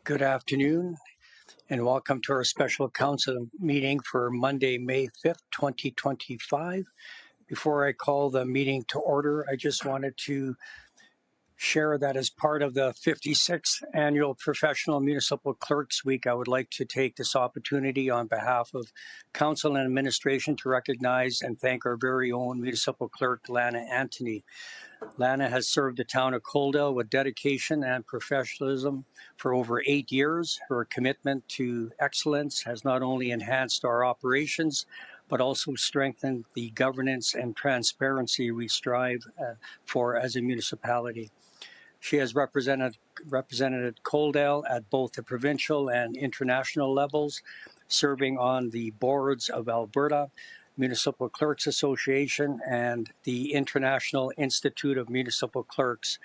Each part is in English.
Good afternoon, and welcome to our special council meeting for Monday, May 5th, 2025. Before I call the meeting to order, I just wanted to share that as part of the 56th Annual Professional Municipal Clerks Week, I would like to take this opportunity on behalf of Council and Administration to recognize and thank our very own Municipal Clerk, Lana Anthony. Lana has served the town of Coaldale with dedication and professionalism for over 8 years. Her commitment to excellence has not only enhanced our operations, but also strengthened the governance and transparency we strive for as a municipality. She has represented Coaldale at both the provincial and international levels, serving on the boards of Alberta Municipal Clerks Association and the International Institute of Municipal Clerks.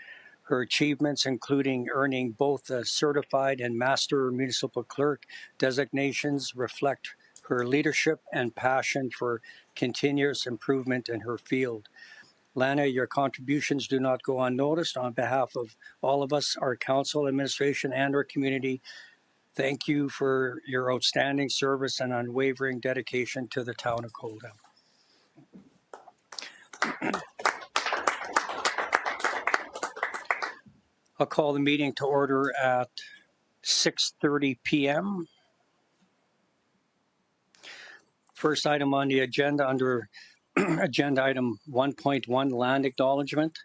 Her achievements, including earning both the Certified and Master Municipal Clerk designations, reflect her leadership and passion for continuous improvement in her field. Lana, your contributions do not go unnoticed. On behalf of all of us, our council, administration, and our community, thank you for your outstanding service and unwavering dedication to the town of Coaldale. I'll call the meeting to order at 6:30 p.m. First item on the agenda under agenda item 1.1, Land Acknowledgement.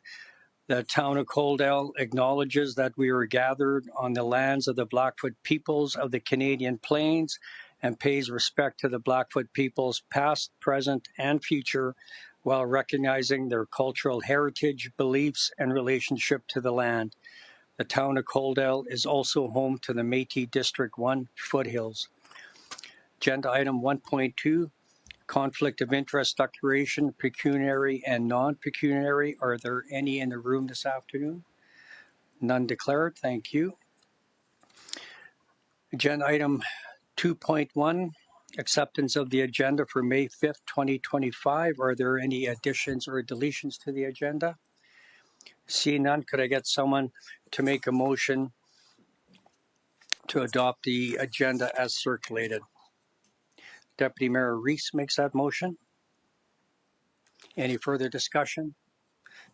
The town of Coaldale acknowledges that we are gathered on the lands of the Blackfoot peoples of the Canadian Plains and pays respect to the Blackfoot peoples past, present, and future while recognizing their cultural heritage, beliefs, and relationship to the land. The town of Coaldale is also home to the Métis District 1 foothills. Agenda item 1.2, Conflict of Interest Declaration, Pecuniary and Non-pecuniary. Are there any in the room this afternoon? None declared. Thank you. Agenda item 2.1, Acceptance of the agenda for May 5th, 2025. Are there any additions or deletions to the agenda? Seeing none, could I get someone to make a motion to adopt the agenda as circulated? Deputy Mayor Reese makes that motion. Any further discussion?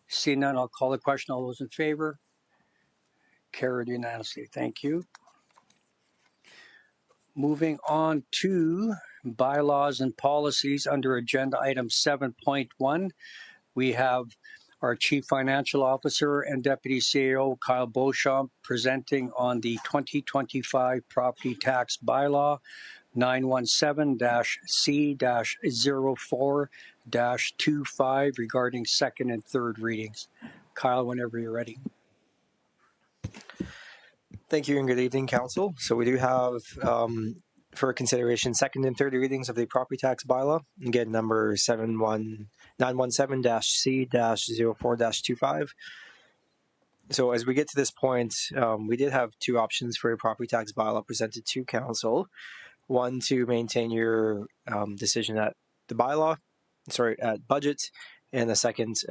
Seeing none, I'll call the question. All those in favor? Carried unanimously. Thank you. Moving on to bylaws and policies under agenda item 7.1, we have our Chief Financial Officer and Deputy CEO Kyle Beauchamp presenting on the 2025 Property Tax Bylaw 917-C-04-25 regarding second and third readings. Kyle, whenever you're ready. Thank you and good evening, Council. So we do have for consideration second and third readings of the property tax bylaw. Again, number 917-C-04-25. So as we get to this point, we did have two options for a property tax bylaw presented to Council. One, to maintain your decision at the bylaw, at budget, and the second,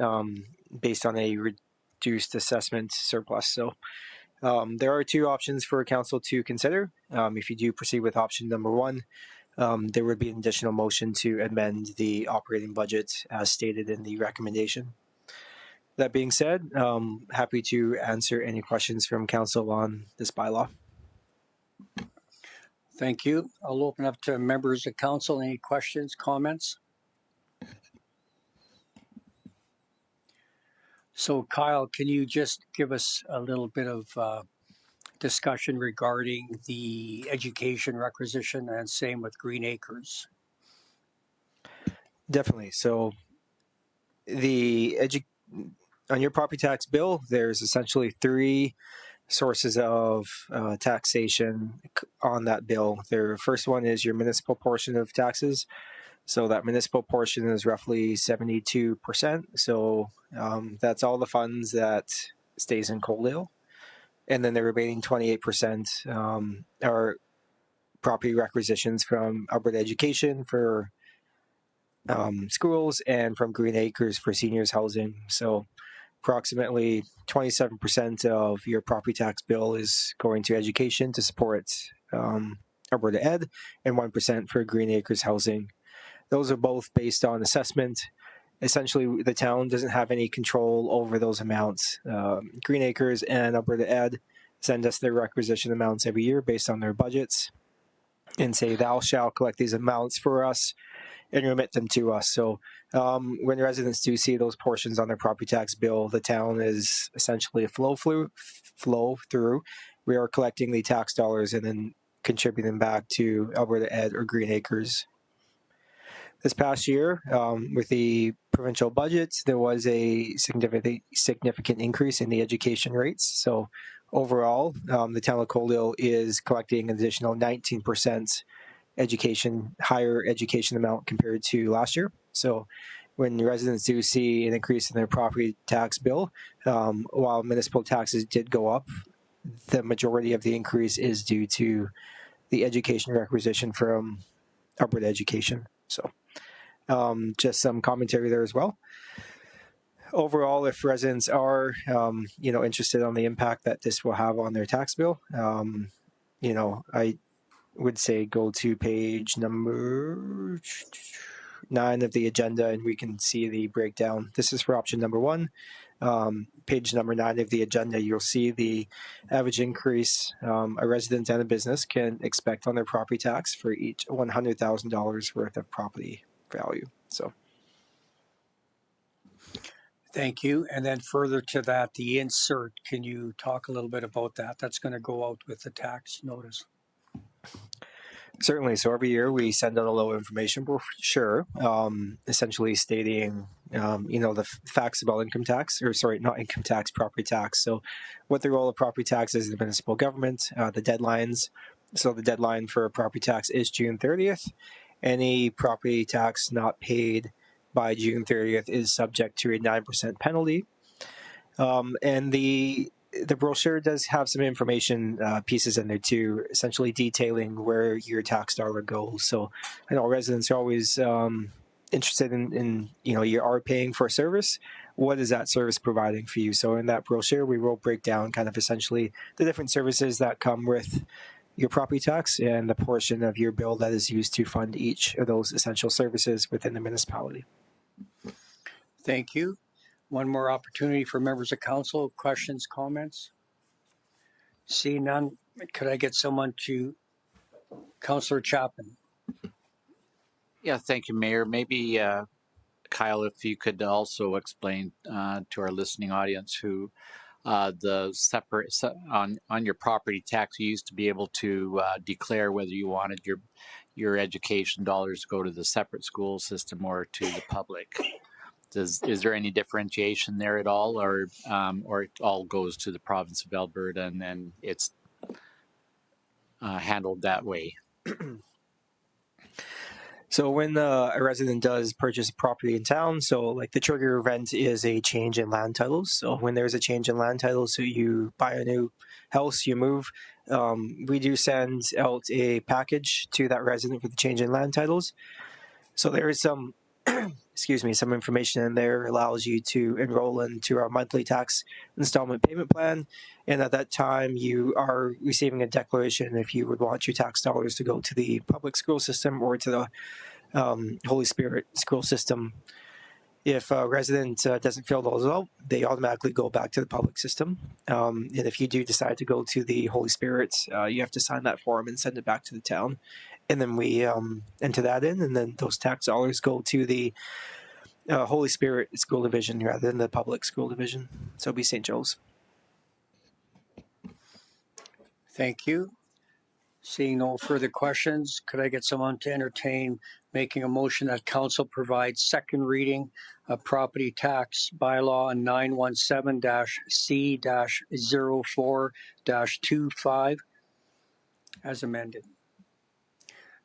based on a reduced assessment surplus. So there are two options for Council to consider. If you do proceed with option number one, there would be an additional motion to amend the operating budget as stated in the recommendation. That being said, happy to answer any questions from Council on this bylaw. Thank you. I'll open up to members of Council. Any questions, comments? So Kyle, can you just give us a little bit of discussion regarding the education requisition and same with Green Acres? Definitely. So on your property tax bill, there's essentially three sources of taxation on that bill. The first one is your municipal portion of taxes. So that municipal portion is roughly 72%. So that's all the funds that stays in Coaldale. And then the remaining 28% are property requisitions from Alberta Education for schools and from Green Acres for seniors housing. So approximately 27% of your property tax bill is going to education to support Alberta Ed, and 1% for Green Acres housing. Those are both based on assessment. Essentially, the town doesn't have any control over those amounts. Green Acres and Alberta Ed send us their requisition amounts every year based on their budgets and say, thou shalt collect these amounts for us and remit them to us. So when residents do see those portions on their property tax bill, the town is essentially a flow through. We are collecting the tax dollars and then contributing them back to Alberta Ed or Green Acres. This past year, with the provincial budget, there was a significant increase in the education rates. So overall, the town of Coaldale is collecting an additional 19% higher education amount compared to last year. So when residents do see an increase in their property tax bill, while municipal taxes did go up, the majority of the increase is due to the education requisition from Alberta Education. So just some commentary there as well. Overall, if residents are interested on the impact that this will have on their tax bill, I would say go to page number 9 of the agenda and we can see the breakdown. This is for option number 1. Page number 9 of the agenda, you'll see the average increase a resident and a business can expect on their property tax for each $100,000 worth of property value. So Thank you. And then further to that, the insert, can you talk a little bit about that? That's going to go out with the tax notice. Certainly. So every year we send out a little information brochure, essentially stating, the facts about property tax. So what the role of property tax is in the municipal government, the deadlines. So the deadline for property tax is June 30th. Any property tax not paid by June 30th is subject to a 9% penalty. And the brochure does have some information pieces in there too, essentially detailing where your tax dollar goes. So I know residents are always interested in you are paying for a service. What is that service providing for you? So in that brochure, we will break down kind of essentially the different services that come with your property tax and the portion of your bill that is used to fund each of those essential services within the municipality. Thank you. One more opportunity for members of council. Questions, comments? See none. Could I get someone to Councillor Chapman? Yeah, thank you, Mayor. Maybe Kyle, if you could also explain to our listening audience who the separate on your property tax, you used to be able to declare whether you wanted your education dollars to go to the separate school system or to the public. Is there any differentiation there at all, or it all goes to the province of Alberta and then it's handled that way? So when a resident does purchase a property in town, so like the trigger event is a change in land titles. So when there's a change in land titles, so you buy a new house, you move, we do send out a package to that resident for the change in land titles. So there is some, some information in there allows you to enroll into our monthly tax installment payment plan. And at that time, you are receiving a declaration if you would want your tax dollars to go to the public school system or to the Holy Spirit school system. If a resident doesn't fill those out, they automatically go back to the public system. And if you do decide to go to the Holy Spirit, you have to sign that form and send it back to the town. And then we enter that in, and then those tax dollars go to the Holy Spirit School Division rather than the public school division. So it'll be St. Joe's. Thank you. Seeing no further questions, could I get someone to entertain making a motion that council provides second reading of property tax bylaw 917-C-04-25 as amended?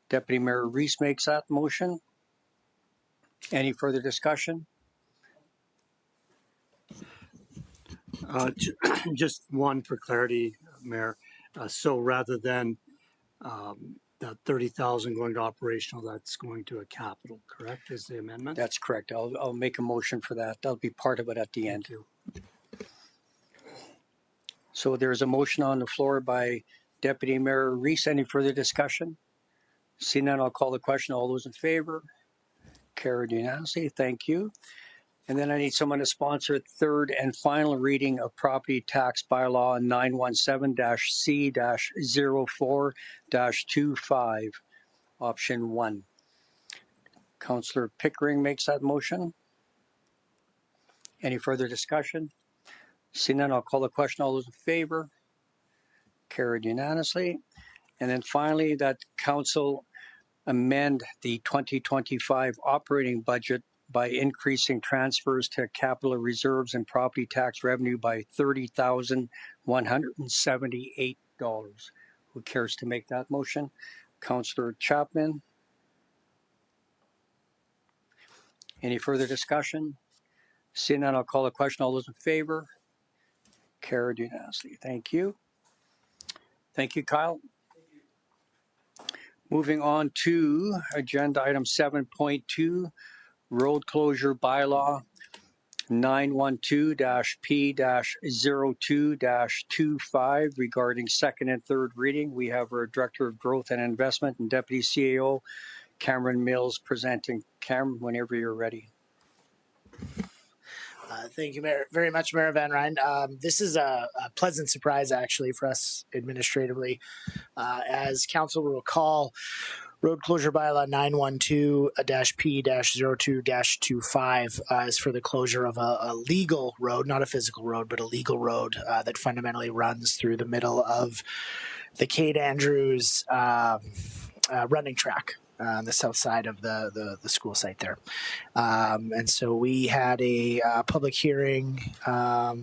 Deputy Mayor Reese makes that motion. Any further discussion? Just one for clarity, Mayor. So rather than that 30,000 going to operational, that's going to a capital, correct? Is the amendment? That's correct. I'll make a motion for that. That'll be part of it at the end. Thank you. So there's a motion on the floor by Deputy Mayor Reese. Any further discussion? Seeing none, I'll call the question. All those in favor? Carried unanimously. Thank you. And then I need someone to sponsor third and final reading of property tax bylaw 917-C-04-25, option 1. Councillor Pickering makes that motion. Any further discussion? Seeing none, I'll call the question. All those in favor? Carried unanimously. And then finally, that council amend the 2025 operating budget by increasing transfers to capital reserves and property tax revenue by $30,178. Who cares to make that motion? Councillor Chapman. Any further discussion? Seeing none, I'll call the question. All those in favor? Carried unanimously. Thank you. Thank you, Kyle. Moving on to agenda item 7.2, road closure bylaw 912-P-02-25 regarding second and third reading. We have our Director of Growth and Investment and Deputy CAO, Cameron Mills, presenting. Cameron, whenever you're ready. Thank you very much, Mayor Van Rijn. This is a pleasant surprise, actually, for us administratively. As council will recall, road closure bylaw 912-P-02-25 is for the closure of a legal road, not a physical road, but a legal road that fundamentally runs through the middle of the Kate Andrews running track on the south side of the school site there. And so we had a public hearing at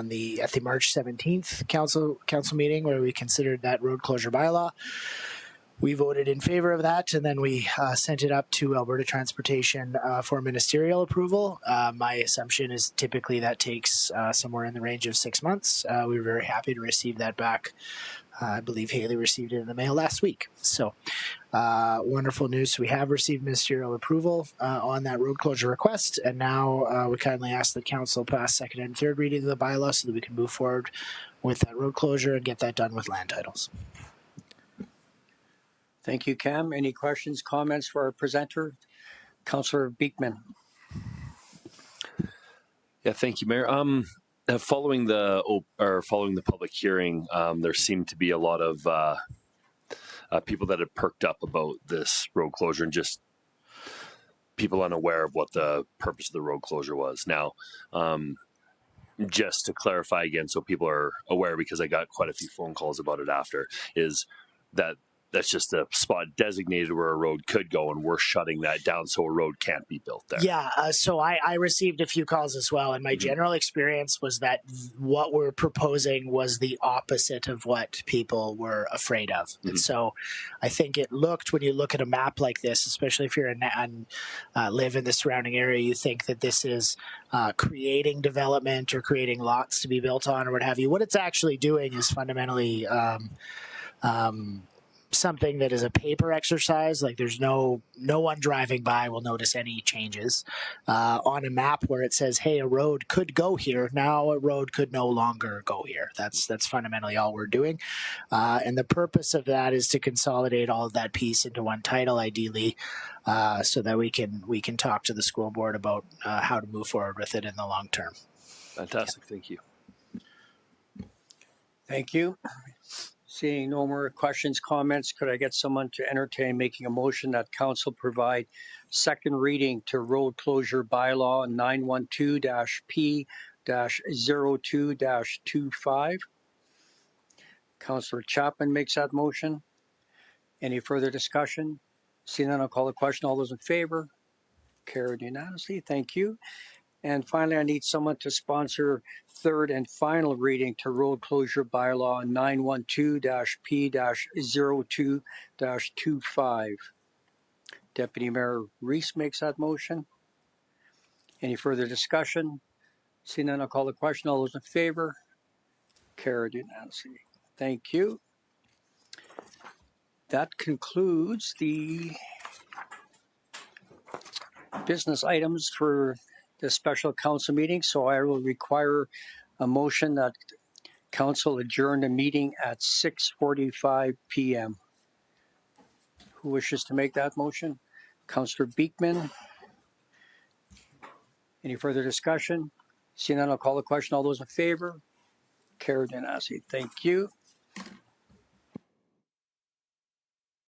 the March 17th council meeting where we considered that road closure bylaw. We voted in favor of that, and then we sent it up to Alberta Transportation for ministerial approval. My assumption is typically that takes somewhere in the range of 6 months. We were very happy to receive that back. I believe Haley received it in the mail last week. So wonderful news. So we have received ministerial approval on that road closure request, and now we kindly ask the council pass second and third reading of the bylaw so that we can move forward with that road closure and get that done with land titles. Thank you, Cam. Any questions, comments for our presenter? Councillor Beekman. Yeah, thank you, Mayor. Following the public hearing, there seemed to be a lot of people that had perked up about this road closure and just people unaware of what the purpose of the road closure was. Now, just to clarify again, so people are aware, because I got quite a few phone calls about it after, is that that's just a spot designated where a road could go, and we're shutting that down so a road can't be built there. Yeah, so I received a few calls as well, and my general experience was that what we're proposing was the opposite of what people were afraid of. And so I think it looked, when you look at a map like this, especially if you're live in the surrounding area, you think that this is creating development or creating lots to be built on or what have you. What it's actually doing is fundamentally something that is a paper exercise. Like, there's no one driving by will notice any changes on a map where it says, hey, a road could go here. Now a road could no longer go here. That's fundamentally all we're doing. And the purpose of that is to consolidate all of that piece into one title, ideally, so that we can talk to the school board about how to move forward with it in the long term. Fantastic. Yeah. Thank you. Thank you. Seeing no more questions, comments, could I get someone to entertain making a motion that council provide second reading to road closure bylaw 912-P-02-25? Councillor Chapman makes that motion. Any further discussion? Seeing none, I'll call the question. All those in favor? Carried unanimously. Thank you. And finally, I need someone to sponsor third and final reading to road closure bylaw 912-P-02-25. Deputy Mayor Reese makes that motion. Any further discussion? Seeing none, I'll call the question. All those in favor? Carried unanimously. Thank you. That concludes the business items for the special council meeting. So I will require a motion that council adjourn the meeting at 6:45 p.m. Who wishes to make that motion? Councillor Beekman. Any further discussion? Seeing none, I'll call the question. All those in favor? Carried unanimously. Thank you.